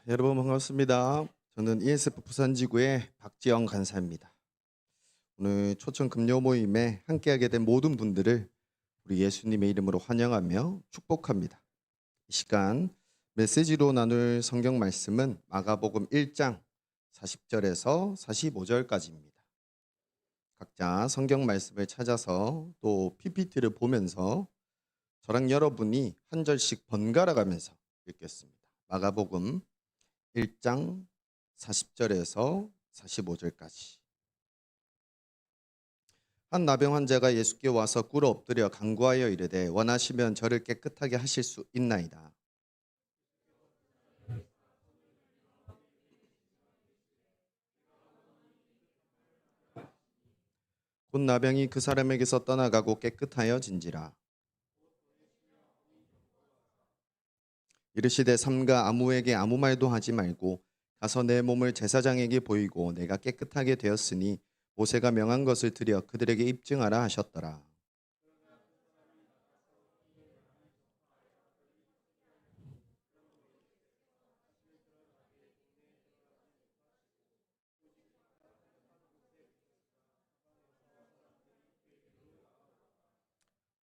여러분 반갑습니다. 저는 ESF 부산지구의 박지영 간사입니다. 오늘 초청 금요 모임에 함께하게 된 모든 분들을 우리 예수님의 이름으로 환영하며 축복합니다. 이 시간 메시지로 나눌 성경 말씀은 마가복음 1장 40절에서 45절까지입니다. 각자 성경 말씀을 찾아서 또 PPT를 보면서 저랑 여러분이 한 절씩 번갈아 가면서 읽겠습니다. 마가복음 1장 40절에서 45절까지. 한 나병 환자가 예수께 와서 꿇어 엎드려 간구하여 이르되 원하시면 저를 깨끗하게 하실 수 있나이다. 곧 나병이 그 사람에게서 떠나가고 깨끗하여진지라. 이르시되 삼가 아무에게 아무 말도 하지 말고 가서 내 몸을 제사장에게 보이고 내가 깨끗하게 되었으니 모세가 명한 것을 드려 그들에게 입증하라 하셨더라.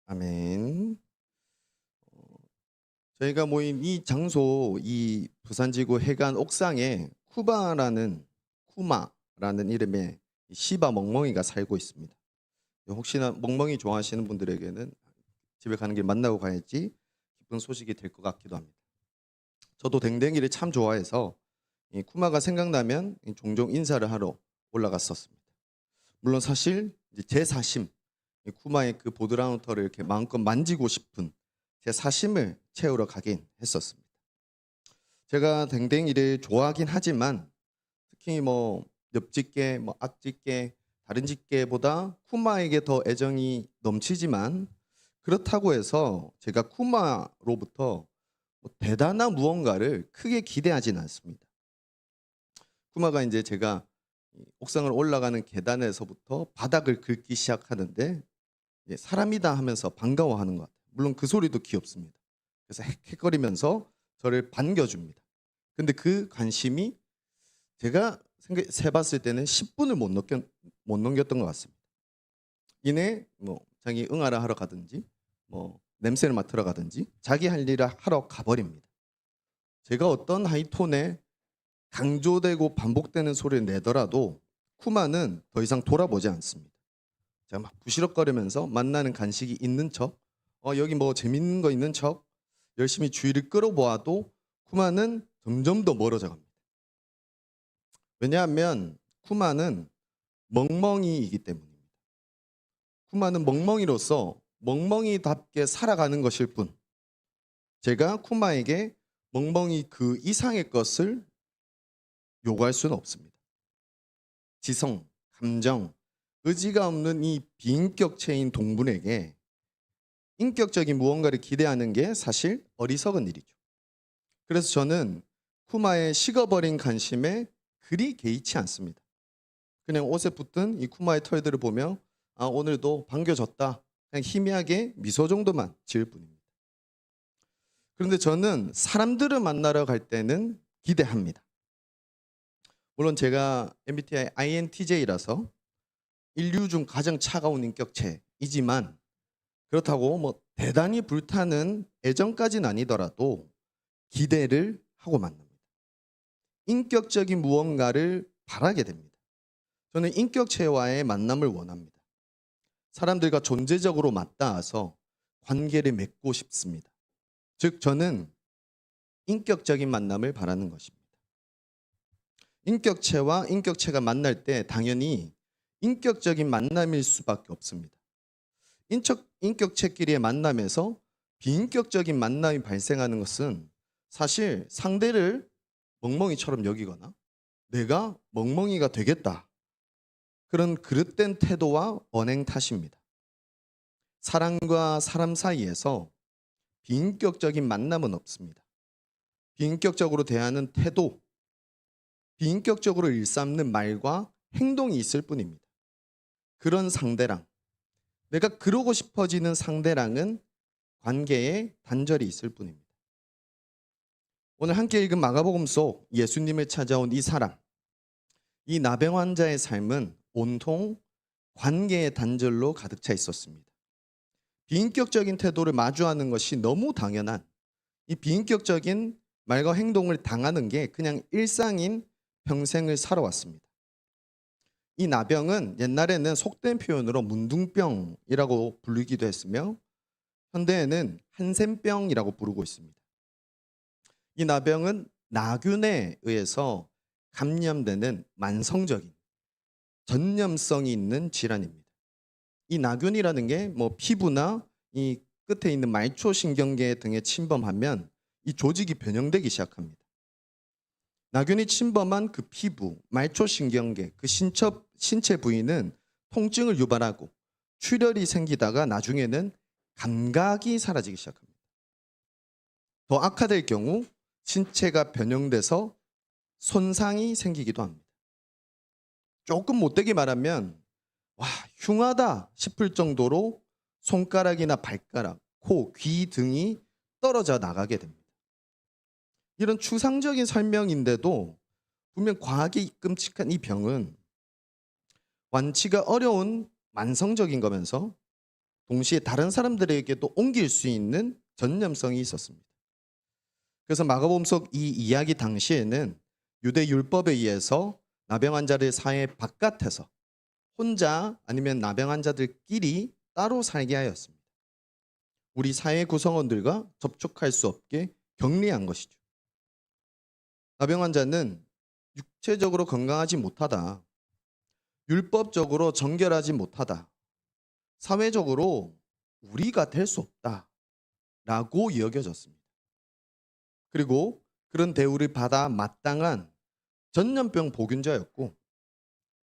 아멘. 저희가 모인 이 장소, 이 부산지구 해관 옥상에 쿠마라는 이름의 시바 멍멍이가 살고 있습니다. 혹시나 멍멍이 좋아하시는 분들에게는 집에 가는 길 만나고 가야지 기쁜 소식이 될 것 같기도 합니다. 저도 댕댕이를 참 좋아해서 이 쿠마가 생각나면 종종 인사를 하러 올라갔었습니다. 물론 사실 제 사심, 이 쿠마의 그 보드라우터를 이렇게 마음껏 만지고 싶은 제 사심을 채우러 가긴 했었습니다. 제가 댕댕이를 좋아하긴 하지만 특히 뭐 옆집게, 뭐 앞집게, 다른 집게보다 쿠마에게 더 애정이 넘치지만 그렇다고 해서 제가 쿠마로부터 뭐 대단한 무언가를 크게 기대하지는 않습니다. 쿠마가 이제 제가 옥상을 올라가는 계단에서부터 바닥을 긁기 시작하는데 사람이다 하면서 반가워하는 것 같아요. 물론 그 소리도 귀엽습니다. 그래서 헥헥거리면서 저를 반겨줍니다. 근데 그 관심이 제가 세봤을 때는 10분을 못 넘겼던 것 같습니다. 이내 뭐 자기 응아를 하러 가든지 뭐 냄새를 맡으러 가든지 자기 할 일을 하러 가버립니다. 제가 어떤 하이톤에 강조되고 반복되는 소리를 내더라도 쿠마는 더 이상 돌아보지 않습니다. 제가 막 부시럭거리면서 만나는 간식이 있는 척, 여기 뭐 재밌는 거 있는 척 열심히 주의를 끌어보아도 쿠마는 점점 더 멀어져 갑니다. 왜냐하면 쿠마는 멍멍이이기 때문입니다. 쿠마는 멍멍이로서 멍멍이답게 살아가는 것일 뿐 제가 쿠마에게 멍멍이 그 이상의 것을 요구할 수는 없습니다. 지성, 감정, 의지가 없는 이 비인격체인 동물에게 인격적인 무언가를 기대하는 게 사실 어리석은 일이죠. 그래서 저는 쿠마의 식어버린 관심에 그리 개의치 않습니다. 그냥 옷에 붙은 이 쿠마의 털들을 보며 오늘도 반겨졌다. 그냥 희미하게 미소 정도만 지을 뿐입니다. 그런데 저는 사람들을 만나러 갈 때는 기대합니다. 물론 제가 MBTI INTJ라서 인류 중 가장 차가운 인격체이지만 그렇다고 뭐 대단히 불타는 애정까지는 아니더라도 기대를 하고 만납니다. 인격적인 무언가를 바라게 됩니다. 저는 인격체와의 만남을 원합니다. 사람들과 존재적으로 맞닿아서 관계를 맺고 싶습니다. 즉 저는 인격적인 만남을 바라는 것입니다. 인격체와 인격체가 만날 때 당연히 인격적인 만남일 수밖에 없습니다. 인격체끼리의 만남에서 비인격적인 만남이 발생하는 것은 사실 상대를 멍멍이처럼 여기거나 내가 멍멍이가 되겠다. 그런 그릇된 태도와 언행 탓입니다. 사람과 사람 사이에서 비인격적인 만남은 없습니다. 비인격적으로 대하는 태도, 비인격적으로 일삼는 말과 행동이 있을 뿐입니다. 그런 상대랑, 내가 그러고 싶어지는 상대랑은 관계에 단절이 있을 뿐입니다. 오늘 함께 읽은 마가복음 속 예수님을 찾아온 이 사람, 이 나병 환자의 삶은 온통 관계의 단절로 가득 차 있었습니다. 비인격적인 태도를 마주하는 것이 너무 당연한, 이 비인격적인 말과 행동을 당하는 게 그냥 일상인 평생을 살아왔습니다. 이 나병은 옛날에는 속된 표현으로 문둥병이라고 부르기도 했으며 현대에는 한센병이라고 부르고 있습니다. 이 나병은 나균에 의해서 감염되는 만성적인 전염성이 있는 질환입니다. 이 나균이라는 게 피부나 이 끝에 있는 말초신경계 등에 침범하면 이 조직이 변형되기 시작합니다. 나균이 침범한 그 피부, 말초신경계, 그 신체 부위는 통증을 유발하고 출혈이 생기다가 나중에는 감각이 사라지기 시작합니다. 더 악화될 경우 신체가 변형돼서 손상이 생기기도 합니다. 조금 못되게 말하면 흉하다 싶을 정도로 손가락이나 발가락, 코, 귀 등이 떨어져 나가게 됩니다. 이런 추상적인 설명인데도 분명 과하게 끔찍한 이 병은 완치가 어려운 만성적인 거면서 동시에 다른 사람들에게도 옮길 수 있는 전염성이 있었습니다. 그래서 마가복음 속 이 이야기 당시에는 유대 율법에 의해서 나병 환자를 사회 바깥에서 혼자 아니면 나병 환자들끼리 따로 살게 하였습니다. 우리 사회 구성원들과 접촉할 수 없게 격리한 것이죠. 나병 환자는 육체적으로 건강하지 못하다, 율법적으로 정결하지 못하다, 사회적으로 우리가 될 수 없다라고 여겨졌습니다. 그리고 그런 대우를 받아 마땅한 전염병 보균자였고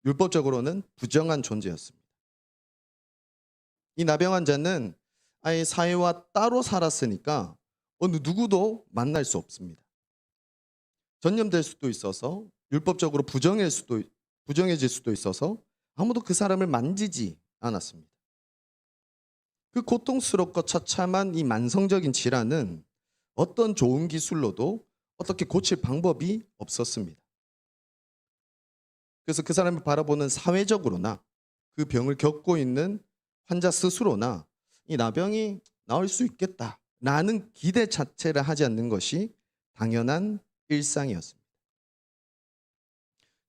율법적으로는 부정한 존재였습니다. 이 나병 환자는 아예 사회와 따로 살았으니까 어느 누구도 만날 수 없습니다. 전염될 수도 있어서 율법적으로 부정해질 수도 있어서 아무도 그 사람을 만지지 않았습니다. 그 고통스럽고 처참한 이 만성적인 질환은 어떤 좋은 기술로도 어떻게 고칠 방법이 없었습니다. 그래서 그 사람을 바라보는 사회적으로나 그 병을 겪고 있는 환자 스스로나 이 나병이 나을 수 있겠다라는 기대 자체를 하지 않는 것이 당연한 일상이었습니다.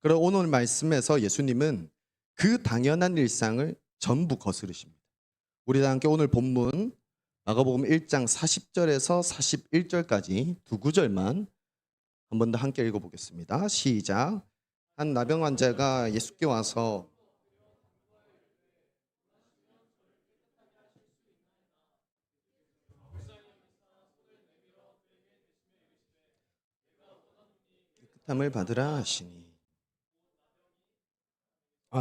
그러나 오늘 말씀에서 예수님은 그 당연한 일상을 전부 거스르십니다. 우리 다 함께 오늘 본문 마가복음 1장 40절에서 41절까지 두 구절만 한 번 더 함께 읽어보겠습니다. 시작. 한 나병 환자가 예수께 와서 깨끗함을 받으라 하시니.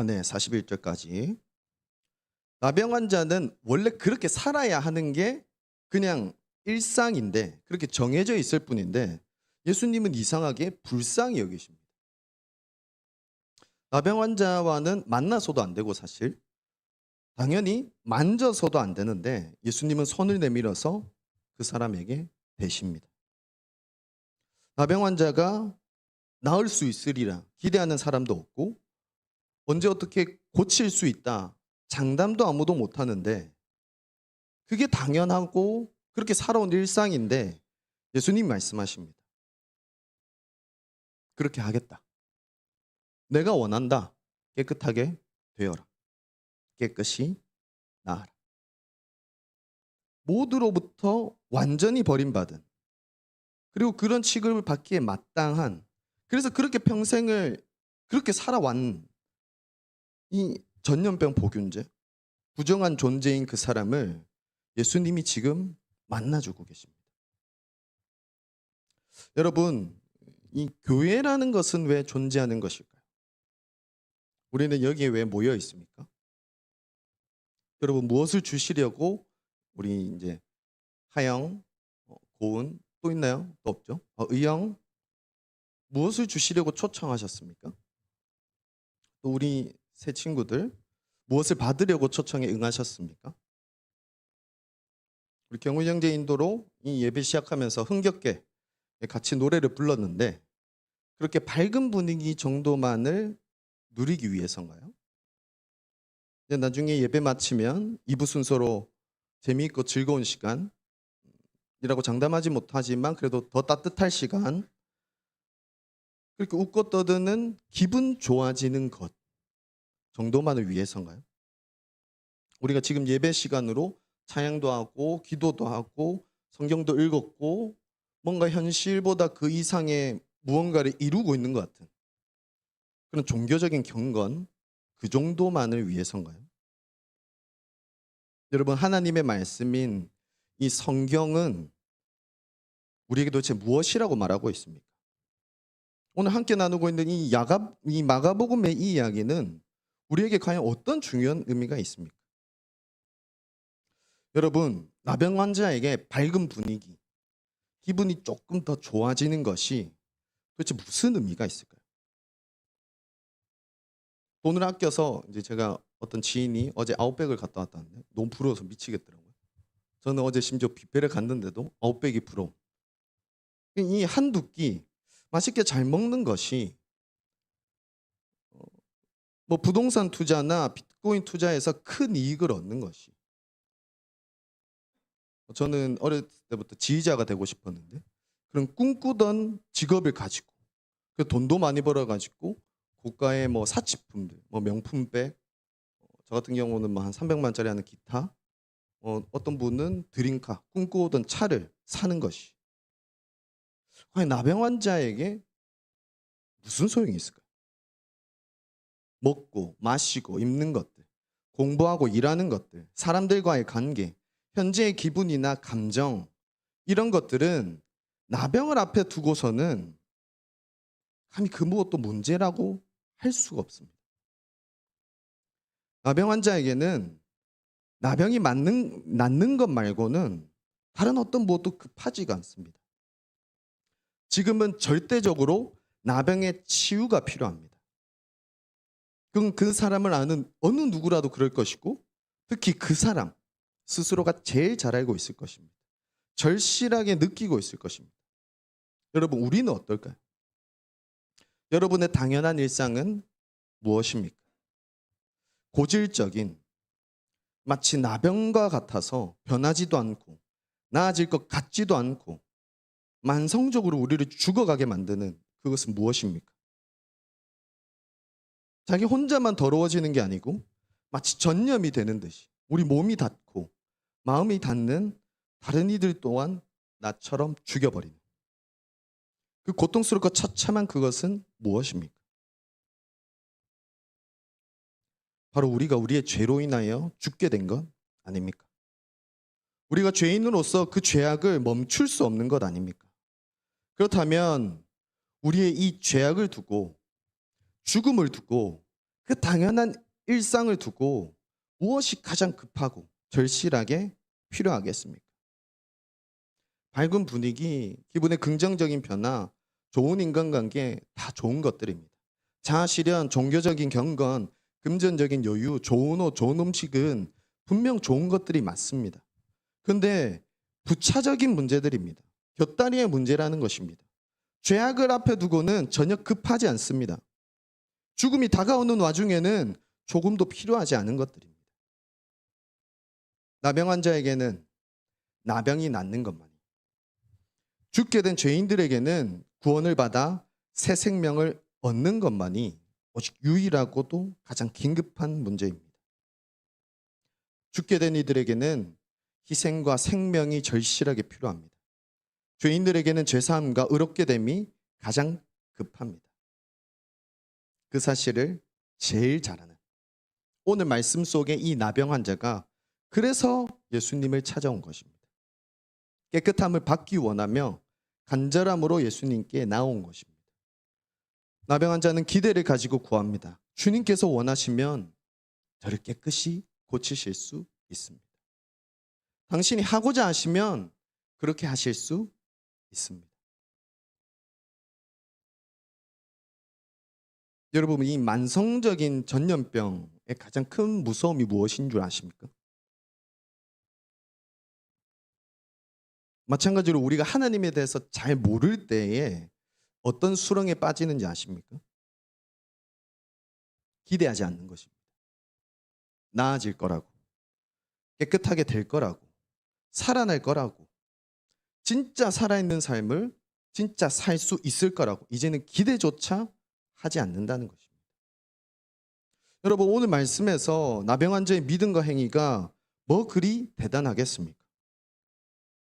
네, 41절까지. 나병 환자는 원래 그렇게 살아야 하는 게 그냥 일상인데, 그렇게 정해져 있을 뿐인데 예수님은 이상하게 불쌍히 여기십니다. 나병 환자와는 만나서도 안 되고 사실 당연히 만져서도 안 되는데 예수님은 손을 내밀어서 그 사람에게 대십니다. 나병 환자가 나을 수 있으리라 기대하는 사람도 없고 언제 어떻게 고칠 수 있다 장담도 아무도 못하는데 그게 당연하고 그렇게 살아온 일상인데 예수님 말씀하십니다. 그렇게 하겠다. 내가 원한다. 깨끗하게 되어라. 깨끗이 나아라. 모두로부터 완전히 버림받은 그리고 그런 취급을 받기에 마땅한 그래서 그렇게 평생을 그렇게 살아왔 이 전염병 보균제 부정한 존재인 그 사람을 예수님이 지금 만나주고 계십니다. 여러분, 이 교회라는 것은 왜 존재하는 것일까요? 우리는 여기에 왜 모여 있습니까? 여러분 무엇을 주시려고 우리 이제 하영, 고은 또 있나요? 또 없죠? 의영 무엇을 주시려고 초청하셨습니까? 또 우리 새 친구들 무엇을 받으려고 초청에 응하셨습니까? 우리 경훈 형제 인도로 이 예배 시작하면서 흥겹게 같이 노래를 불렀는데 그렇게 밝은 분위기 정도만을 누리기 위해서인가요? 이제 나중에 예배 마치면 2부 순서로 재미있고 즐거운 시간이라고 장담하지 못하지만 그래도 더 따뜻할 시간, 그렇게 웃고 떠드는 기분 좋아지는 것 정도만을 위해서인가요? 우리가 지금 예배 시간으로 찬양도 하고 기도도 하고 성경도 읽었고 뭔가 현실보다 그 이상의 무언가를 이루고 있는 것 같은 그런 종교적인 경건, 그 정도만을 위해서인가요? 여러분, 하나님의 말씀인 이 성경은 우리에게 도대체 무엇이라고 말하고 있습니까? 오늘 함께 나누고 있는 이 마가복음의 이 이야기는 우리에게 과연 어떤 중요한 의미가 있습니까? 여러분, 나병 환자에게 밝은 분위기, 기분이 조금 더 좋아지는 것이 도대체 무슨 의미가 있을까요? 돈을 아껴서 이제 제가 어떤 지인이 어제 아웃백을 갔다 왔다는데 너무 부러워서 미치겠더라고요. 저는 어제 심지어 뷔페를 갔는데도 아웃백이 부러워. 이 한두 끼 맛있게 잘 먹는 것이 뭐 부동산 투자나 비트코인 투자에서 큰 이익을 얻는 것이, 저는 어렸을 때부터 지휘자가 되고 싶었는데 그런 꿈꾸던 직업을 가지고 그 돈도 많이 벌어가지고 고가의 뭐 사치품들, 뭐 명품백, 저 같은 경우는 뭐 한 300만짜리 하는 기타, 어떤 분은 드림카, 꿈꾸던 차를 사는 것이 과연 나병 환자에게 무슨 소용이 있을까요? 먹고 마시고 입는 것들, 공부하고 일하는 것들, 사람들과의 관계, 현재의 기분이나 감정, 이런 것들은 나병을 앞에 두고서는 감히 그 무엇도 문제라고 할 수가 없습니다. 나병 환자에게는 나병이 낫는 것 말고는 다른 어떤 무엇도 급하지가 않습니다. 지금은 절대적으로 나병의 치유가 필요합니다. 그건 그 사람을 아는 어느 누구라도 그럴 것이고 특히 그 사람 스스로가 제일 잘 알고 있을 것입니다. 절실하게 느끼고 있을 것입니다. 여러분, 우리는 어떨까요? 여러분의 당연한 일상은 무엇입니까? 고질적인, 마치 나병과 같아서 변하지도 않고 나아질 것 같지도 않고 만성적으로 우리를 죽어가게 만드는 그것은 무엇입니까? 자기 혼자만 더러워지는 게 아니고 마치 전염이 되는 듯이 우리 몸이 닿고 마음이 닿는 다른 이들 또한 나처럼 죽여버리는 그 고통스럽고 처참한 그것은 무엇입니까? 바로 우리가 우리의 죄로 인하여 죽게 된 것 아닙니까? 우리가 죄인으로서 그 죄악을 멈출 수 없는 것 아닙니까? 그렇다면 우리의 이 죄악을 두고 죽음을 두고 그 당연한 일상을 두고 무엇이 가장 급하고 절실하게 필요하겠습니까? 밝은 분위기, 기분의 긍정적인 변화, 좋은 인간관계 다 좋은 것들입니다. 자아실현, 종교적인 경건, 금전적인 여유, 좋은 옷, 좋은 음식은 분명 좋은 것들이 맞습니다. 그런데 부차적인 문제들입니다. 곁다리의 문제라는 것입니다. 죄악을 앞에 두고는 전혀 급하지 않습니다. 죽음이 다가오는 와중에는 조금도 필요하지 않은 것들입니다. 나병 환자에게는 나병이 낫는 것만이, 죽게 된 죄인들에게는 구원을 받아 새 생명을 얻는 것만이 오직 유일하고도 가장 긴급한 문제입니다. 죽게 된 이들에게는 희생과 생명이 절실하게 필요합니다. 죄인들에게는 죄사함과 의롭게 됨이 가장 급합니다. 그 사실을 제일 잘 아는 오늘 말씀 속의 이 나병 환자가 그래서 예수님을 찾아온 것입니다. 깨끗함을 받기 원하며 간절함으로 예수님께 나온 것입니다. 나병 환자는 기대를 가지고 구합니다. 주님께서 원하시면 저를 깨끗이 고치실 수 있습니다. 당신이 하고자 하시면 그렇게 하실 수 있습니다. 여러분, 이 만성적인 전염병의 가장 큰 무서움이 무엇인 줄 아십니까? 마찬가지로 우리가 하나님에 대해서 잘 모를 때에 어떤 수렁에 빠지는지 아십니까? 기대하지 않는 것입니다. 나아질 거라고, 깨끗하게 될 거라고, 살아날 거라고, 진짜 살아있는 삶을 진짜 살 수 있을 거라고 이제는 기대조차 하지 않는다는 것입니다. 여러분, 오늘 말씀에서 나병 환자의 믿음과 행위가 뭐 그리 대단하겠습니까?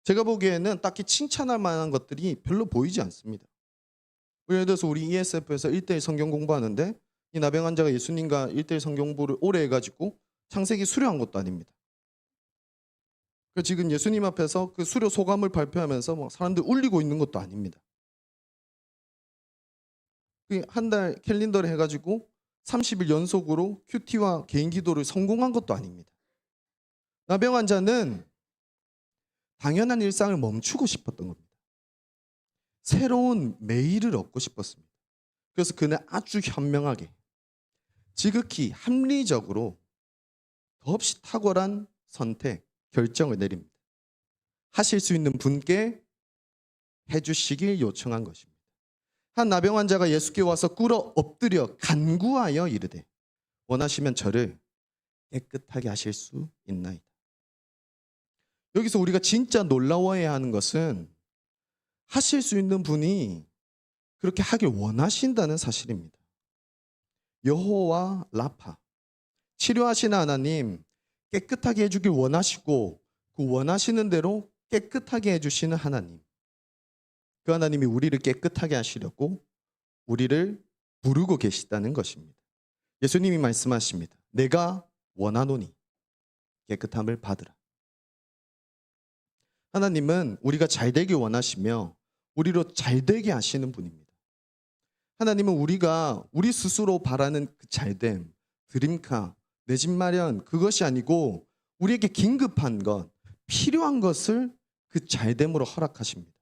제가 보기에는 딱히 칭찬할 만한 것들이 별로 보이지 않습니다. 예를 들어서 우리 ESF에서 1대1 성경 공부하는데 이 나병 환자가 예수님과 1대1 성경 공부를 오래 해가지고 창세기 수료한 것도 아닙니다. 지금 예수님 앞에서 그 수료 소감을 발표하면서 뭐 사람들 울리고 있는 것도 아닙니다. 한 달 캘린더를 해가지고 30일 연속으로 큐티와 개인 기도를 성공한 것도 아닙니다. 나병 환자는 당연한 일상을 멈추고 싶었던 겁니다. 새로운 매일을 얻고 싶었습니다. 그래서 그는 아주 현명하게, 지극히 합리적으로 더없이 탁월한 선택, 결정을 내립니다. 하실 수 있는 분께 해주시길 요청한 것입니다. 한 나병 환자가 예수께 와서 꿇어 엎드려 간구하여 이르되 원하시면 저를 깨끗하게 하실 수 있나이다. 여기서 우리가 진짜 놀라워해야 하는 것은 하실 수 있는 분이 그렇게 하길 원하신다는 사실입니다. 여호와 라파, 치료하시는 하나님, 깨끗하게 해주길 원하시고 그 원하시는 대로 깨끗하게 해주시는 하나님, 그 하나님이 우리를 깨끗하게 하시려고 우리를 부르고 계시다는 것입니다. 예수님이 말씀하십니다. 내가 원하노니 깨끗함을 받으라. 하나님은 우리가 잘되길 원하시며 우리로 잘되게 하시는 분입니다. 하나님은 우리가 우리 스스로 바라는 그 잘됨, 드림카, 내 집 마련, 그것이 아니고 우리에게 긴급한 것, 필요한 것을 그 잘됨으로 허락하십니다.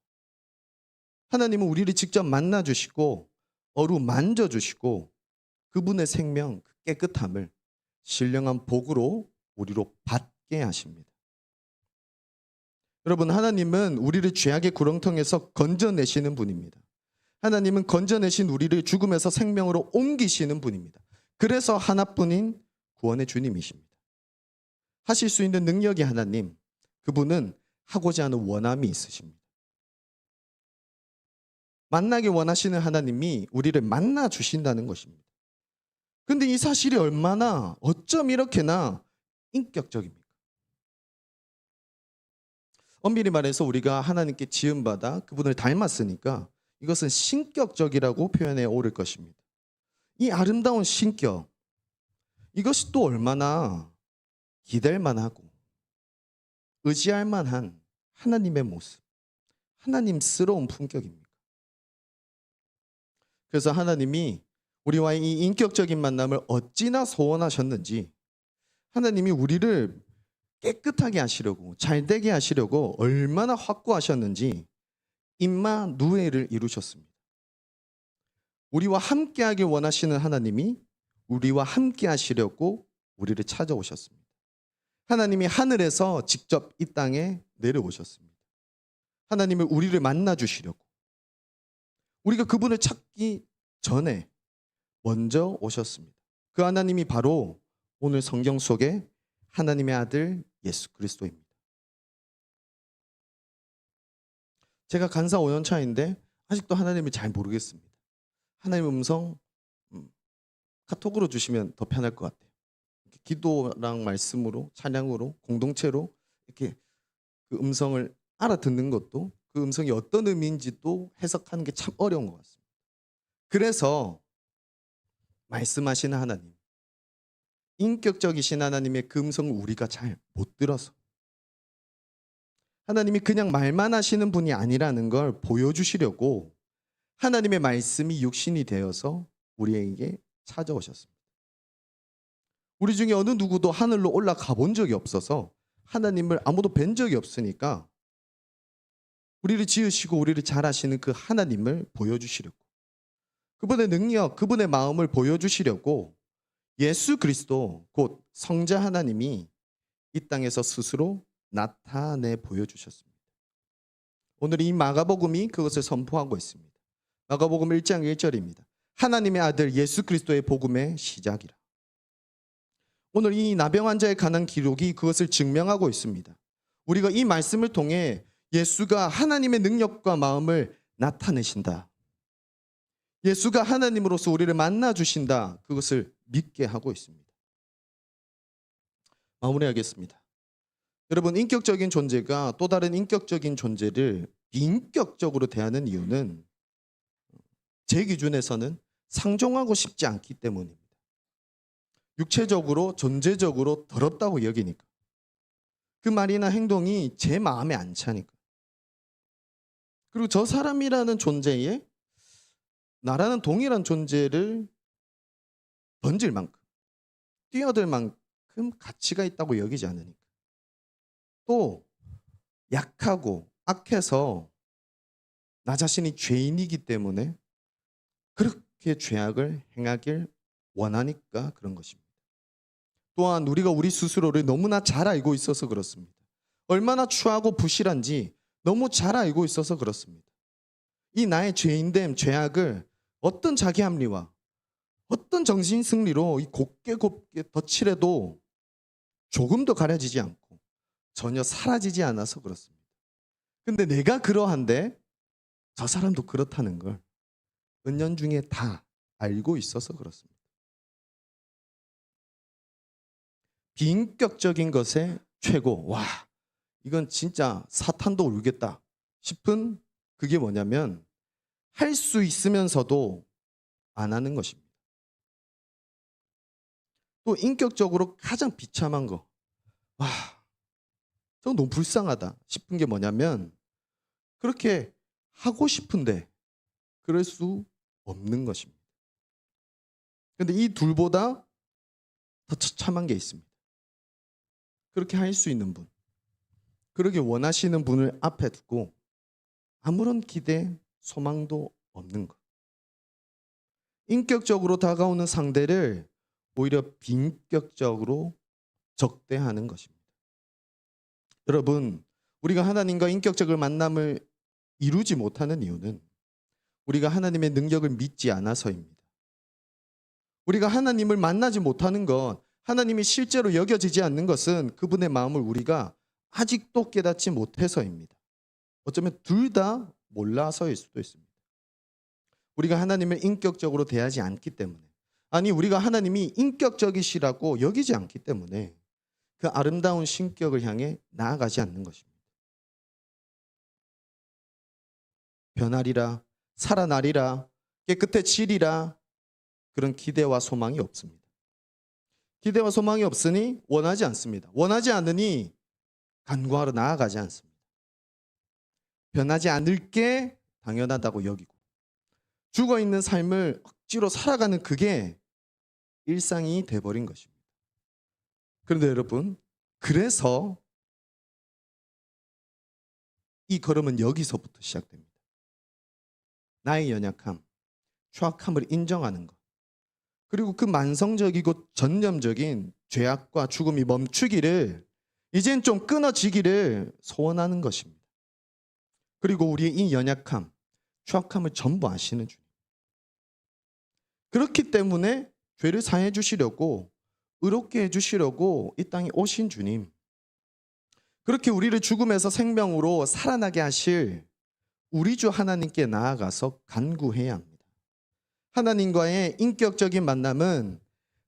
하나님은 우리를 직접 만나주시고 어루만져주시고 그분의 생명, 그 깨끗함을 신령한 복으로 우리로 받게 하십니다. 여러분, 하나님은 우리를 죄악의 구렁텅이에서 건져내시는 분입니다. 하나님은 건져내신 우리를 죽음에서 생명으로 옮기시는 분입니다. 그래서 하나뿐인 구원의 주님이십니다. 하실 수 있는 능력이 하나님, 그분은 하고자 하는 원함이 있으십니다. 만나길 원하시는 하나님이 우리를 만나 주신다는 것입니다. 그런데 이 사실이 얼마나 어쩜 이렇게나 인격적입니까? 엄밀히 말해서 우리가 하나님께 지음받아 그분을 닮았으니까 이것은 신격적이라고 표현해 옳을 것입니다. 이 아름다운 신격, 이것이 또 얼마나 기댈 만하고 의지할 만한 하나님의 모습, 하나님스러운 품격입니까? 그래서 하나님이 우리와의 이 인격적인 만남을 어찌나 소원하셨는지 하나님이 우리를 깨끗하게 하시려고, 잘되게 하시려고 얼마나 확고하셨는지 임마누엘을 이루셨습니다. 우리와 함께하길 원하시는 하나님이 우리와 함께 하시려고 우리를 찾아오셨습니다. 하나님이 하늘에서 직접 이 땅에 내려오셨습니다. 하나님은 우리를 만나 주시려고, 우리가 그분을 찾기 전에 먼저 오셨습니다. 그 하나님이 바로 오늘 성경 속에 하나님의 아들 예수 그리스도입니다. 제가 간사 5년 차인데 아직도 하나님을 잘 모르겠습니다. 하나님의 음성 카톡으로 주시면 더 편할 것 같아요. 기도랑 말씀으로, 찬양으로, 공동체로 이렇게 그 음성을 알아듣는 것도, 그 음성이 어떤 의미인지도 해석하는 게 참 어려운 것 같습니다. 그래서 말씀하시는 하나님, 인격적이신 하나님의 그 음성을 우리가 잘 못 들어서 하나님이 그냥 말만 하시는 분이 아니라는 걸 보여주시려고 하나님의 말씀이 육신이 되어서 우리에게 찾아오셨습니다. 우리 중에 어느 누구도 하늘로 올라가 본 적이 없어서 하나님을 아무도 뵌 적이 없으니까 우리를 지으시고 우리를 잘하시는 그 하나님을 보여주시려고, 그분의 능력, 그분의 마음을 보여주시려고 예수 그리스도 곧 성자 하나님이 이 땅에서 스스로 나타내 보여주셨습니다. 오늘 이 마가복음이 그것을 선포하고 있습니다. 마가복음 1장 1절입니다. 하나님의 아들 예수 그리스도의 복음의 시작이라. 오늘 이 나병 환자에 관한 기록이 그것을 증명하고 있습니다. 우리가 이 말씀을 통해 예수가 하나님의 능력과 마음을 나타내신다, 예수가 하나님으로서 우리를 만나주신다, 그것을 믿게 하고 있습니다. 마무리하겠습니다. 여러분, 인격적인 존재가 또 다른 인격적인 존재를 비인격적으로 대하는 이유는 제 기준에서는 상종하고 싶지 않기 때문입니다. 육체적으로 존재적으로 더럽다고 여기니까, 그 말이나 행동이 제 마음에 안 차니까, 그리고 저 사람이라는 존재에 나라는 동일한 존재를 던질 만큼, 뛰어들 만큼 가치가 있다고 여기지 않으니까, 또 약하고 악해서 나 자신이 죄인이기 때문에 그렇게 죄악을 행하길 원하니까 그런 것입니다. 또한 우리가 우리 스스로를 너무나 잘 알고 있어서 그렇습니다. 얼마나 추하고 부실한지 너무 잘 알고 있어서 그렇습니다. 이 나의 죄인됨, 죄악을 어떤 자기 합리와 어떤 정신 승리로 곱게 덧칠해도 조금도 가려지지 않고 전혀 사라지지 않아서 그렇습니다. 근데 내가 그러한데 저 사람도 그렇다는 걸 은연중에 다 알고 있어서 그렇습니다. 비인격적인 것의 최고, 와, 이건 진짜 사탄도 울겠다 싶은 그게 뭐냐면 할 수 있으면서도 안 하는 것입니다. 또 인격적으로 가장 비참한 거, 와, 저거 너무 불쌍하다 싶은 게 뭐냐면 그렇게 하고 싶은데 그럴 수 없는 것입니다. 그런데 이 둘보다 더 처참한 게 있습니다. 그렇게 할 수 있는 분, 그러게 원하시는 분을 앞에 두고 아무런 기대, 소망도 없는 것. 인격적으로 다가오는 상대를 오히려 비인격적으로 적대하는 것입니다. 여러분, 우리가 하나님과 인격적인 만남을 이루지 못하는 이유는 우리가 하나님의 능력을 믿지 않아서입니다. 우리가 하나님을 만나지 못하는 것, 하나님이 실제로 여겨지지 않는 것은 그분의 마음을 우리가 아직도 깨닫지 못해서입니다. 어쩌면 둘 다 몰라서일 수도 있습니다. 우리가 하나님을 인격적으로 대하지 않기 때문에, 아니 우리가 하나님이 인격적이시라고 여기지 않기 때문에 그 아름다운 신격을 향해 나아가지 않는 것입니다. 변하리라, 살아나리라, 깨끗해지리라, 그런 기대와 소망이 없습니다. 기대와 소망이 없으니 원하지 않습니다. 원하지 않으니 간구하러 나아가지 않습니다. 변하지 않을 게 당연하다고 여기고 죽어있는 삶을 억지로 살아가는 그게 일상이 돼버린 것입니다. 그런데 여러분, 그래서 이 걸음은 여기서부터 시작됩니다. 나의 연약함, 추악함을 인정하는 것, 그리고 그 만성적이고 전념적인 죄악과 죽음이 멈추기를, 이젠 좀 끊어지기를 소원하는 것입니다. 그리고 우리의 이 연약함, 추악함을 전부 아시는 주님, 그렇기 때문에 죄를 사해 주시려고, 의롭게 해주시려고 이 땅에 오신 주님, 그렇게 우리를 죽음에서 생명으로 살아나게 하실 우리 주 하나님께 나아가서 간구해야 합니다. 하나님과의 인격적인 만남은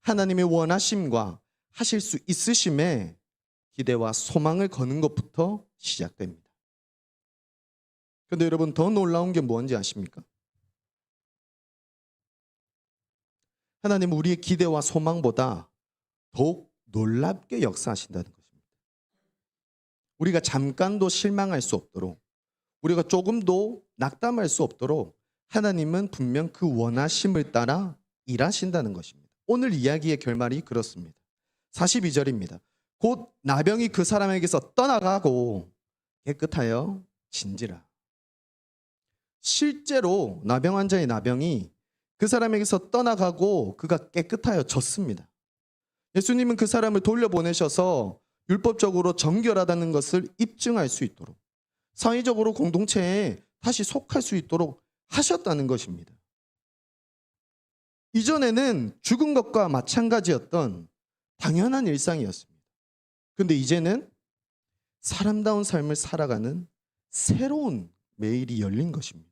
하나님의 원하심과 하실 수 있으심에 기대와 소망을 거는 것부터 시작됩니다. 그런데 여러분, 더 놀라운 게 뭔지 아십니까? 하나님은 우리의 기대와 소망보다 더욱 놀랍게 역사하신다는 것입니다. 우리가 잠깐도 실망할 수 없도록, 우리가 조금도 낙담할 수 없도록 하나님은 분명 그 원하심을 따라 일하신다는 것입니다. 오늘 이야기의 결말이 그렇습니다. 42절입니다. 곧 나병이 그 사람에게서 떠나가고 깨끗하여 진지라. 실제로 나병 환자의 나병이 그 사람에게서 떠나가고 그가 깨끗하여 졌습니다. 예수님은 그 사람을 돌려보내셔서 율법적으로 정결하다는 것을 입증할 수 있도록, 사회적으로 공동체에 다시 속할 수 있도록 하셨다는 것입니다. 이전에는 죽은 것과 마찬가지였던 당연한 일상이었습니다. 그런데 이제는 사람다운 삶을 살아가는 새로운 매일이 열린 것입니다.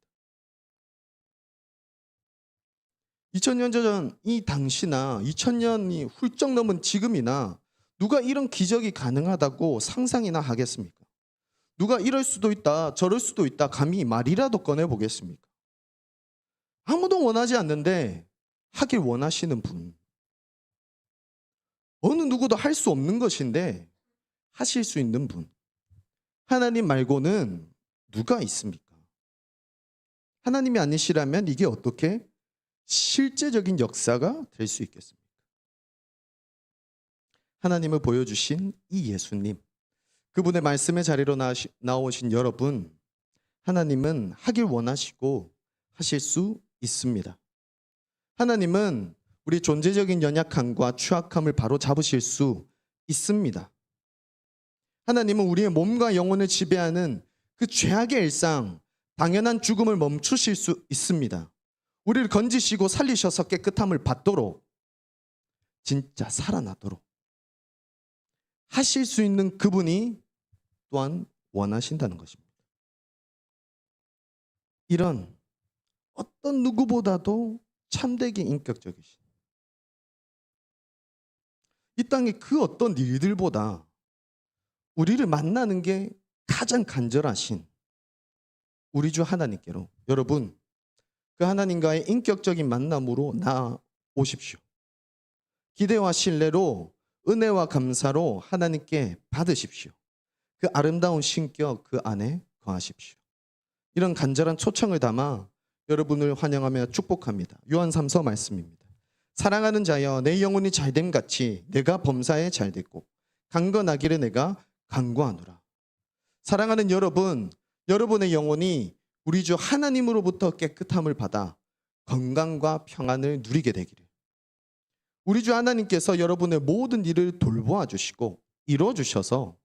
2000년 전 이 당시나 2000년이 훌쩍 넘은 지금이나 누가 이런 기적이 가능하다고 상상이나 하겠습니까? 누가 이럴 수도 있다, 저럴 수도 있다 감히 말이라도 꺼내보겠습니까? 아무도 원하지 않는데 하길 원하시는 분. 어느 누구도 할 수 없는 것인데 하실 수 있는 분. 하나님 말고는 누가 있습니까? 하나님이 아니시라면 이게 어떻게 실제적인 역사가 될 수 있겠습니까? 하나님을 보여주신 이 예수님, 그분의 말씀의 자리로 나오신 여러분, 하나님은 하길 원하시고 하실 수 있습니다. 하나님은 우리 존재적인 연약함과 추악함을 바로 잡으실 수 있습니다. 하나님은 우리의 몸과 영혼을 지배하는 그 죄악의 일상, 당연한 죽음을 멈추실 수 있습니다. 우리를 건지시고 살리셔서 깨끗함을 받도록, 진짜 살아나도록 하실 수 있는 그분이 또한 원하신다는 것입니다. 이런 어떤 누구보다도 참되게 인격적이신, 이 땅의 그 어떤 일들보다 우리를 만나는 게 가장 간절하신 우리 주 하나님께로 여러분, 그 하나님과의 인격적인 만남으로 나아오십시오. 기대와 신뢰로, 은혜와 감사로 하나님께 받으십시오. 그 아름다운 신격 그 안에 거하십시오. 이런 간절한 초청을 담아 여러분을 환영하며 축복합니다. 요한 3서 말씀입니다. 사랑하는 자여, 내 영혼이 잘됨 같이 내가 범사에 잘됐고 강건하기를 내가 간구하노라. 사랑하는 여러분, 여러분의 영혼이 우리 주 하나님으로부터 깨끗함을 받아 건강과 평안을 누리게 되기를, 우리 주 하나님께서 여러분의 모든 일을 돌보아 주시고 이루어 주셔서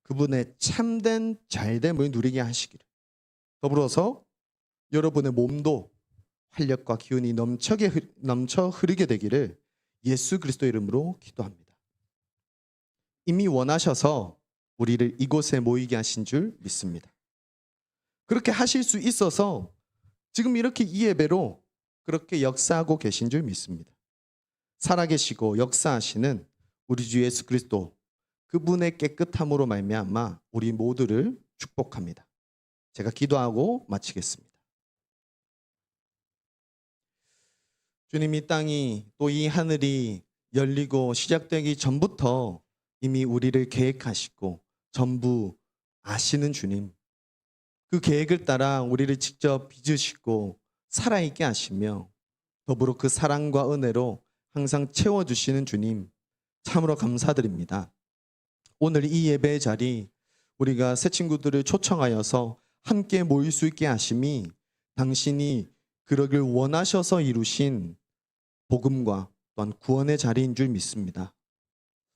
그분의 참된 잘됨을 누리게 하시기를, 더불어서 여러분의 몸도 활력과 기운이 넘쳐 흐르게 되기를 예수 그리스도 이름으로 기도합니다. 이미 원하셔서 우리를 이곳에 모이게 하신 줄 믿습니다. 그렇게 하실 수 있어서 지금 이렇게 이 예배로 그렇게 역사하고 계신 줄 믿습니다. 살아계시고 역사하시는 우리 주 예수 그리스도, 그분의 깨끗함으로 말미암아 우리 모두를 축복합니다. 제가 기도하고 마치겠습니다. 주님, 이 땅이 또 이 하늘이 열리고 시작되기 전부터 이미 우리를 계획하시고 전부 아시는 주님, 그 계획을 따라 우리를 직접 빚으시고 살아있게 하시며 더불어 그 사랑과 은혜로 항상 채워주시는 주님, 참으로 감사드립니다. 오늘 이 예배의 자리, 우리가 새 친구들을 초청하여서 함께 모일 수 있게 하심이 당신이 그러길 원하셔서 이루신 복음과 또한 구원의 자리인 줄 믿습니다.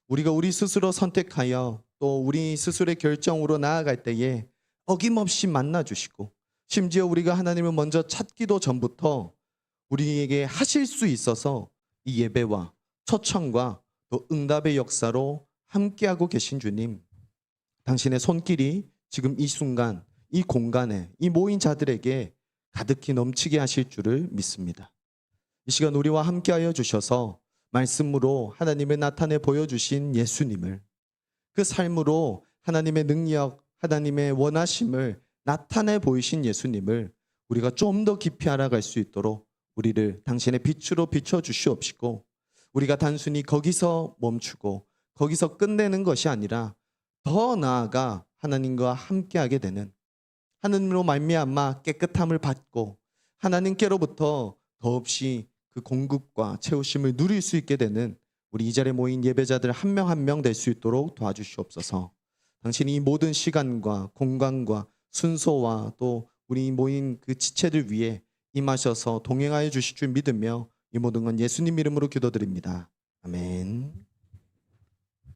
우리가 우리 스스로 선택하여 또 우리 스스로의 결정으로 나아갈 때에 어김없이 만나주시고, 심지어 우리가 하나님을 먼저 찾기도 전부터 우리에게 하실 수 있어서 이 예배와 초청과 또 응답의 역사로 함께하고 계신 주님, 당신의 손길이 지금 이 순간 이 공간에 이 모인 자들에게 가득히 넘치게 하실 줄을 믿습니다. 이 시간 우리와 함께하여 주셔서 말씀으로 하나님을 나타내 보여주신 예수님을, 그 삶으로 하나님의 능력, 하나님의 원하심을 나타내 보이신 예수님을 우리가 좀 더 깊이 알아갈 수 있도록 우리를 당신의 빛으로 비춰주시옵시고, 우리가 단순히 거기서 멈추고 거기서 끝내는 것이 아니라 더 나아가 하나님과 함께하게 되는, 하나님으로 말미암아 깨끗함을 받고 하나님께로부터 더없이 그 공급과 채우심을 누릴 수 있게 되는 우리 이 자리에 모인 예배자들 한 명 한 명 될 수 있도록 도와주시옵소서. 당신이 이 모든 시간과 공간과 순서와 또 우리 모인 그 지체들 위에 임하셔서 동행하여 주실 줄 믿으며 이 모든 건 예수님 이름으로 기도드립니다. 아멘.